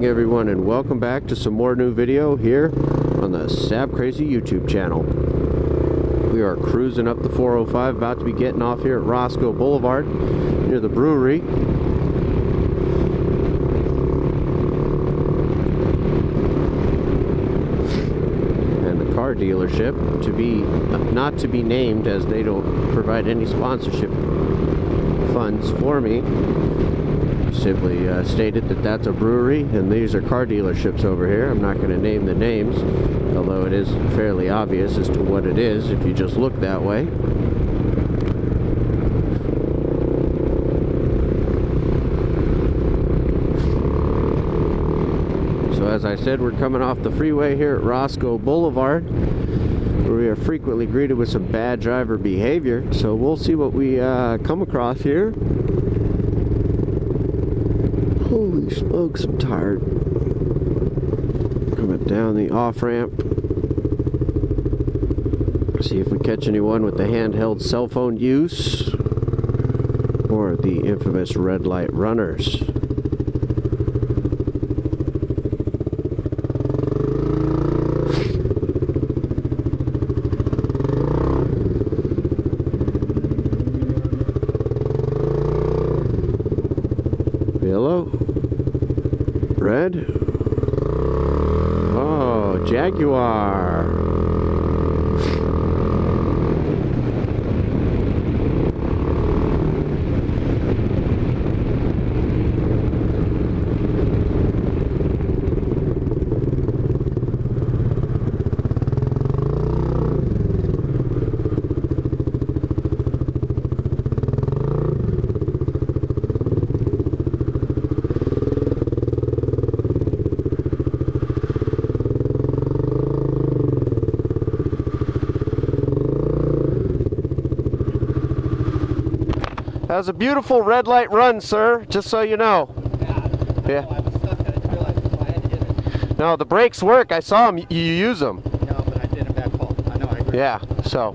morning, everyone, and welcome back to some more new video here on the Sab Crazy YouTube channel. We are cruising up the 405, about to be getting off here at Roscoe Boulevard near the brewery. And the car dealership, to be not to be named, as they don't provide any sponsorship funds for me, simply stated that that's a brewery and these are car dealerships over here. I'm not going to name the names, although it is fairly obvious as to what it is if you just look that way. So as I said, we're coming off the freeway here at Roscoe Boulevard, where we are frequently greeted with some bad driver behavior. So we'll see what we come across here. Holy smokes, I'm tired. Coming down the off-ramp. See if we catch anyone with the handheld cell phone use or the infamous red light runners. Yellow. Red. Oh, Jaguar. That was a beautiful red light run, sir, just so you know. Yeah. I was stuck. I didn't realize I had to hit it. No, the brakes work. I saw them. You use them. No, but I did a bad call. I know, I agree. Yeah, so.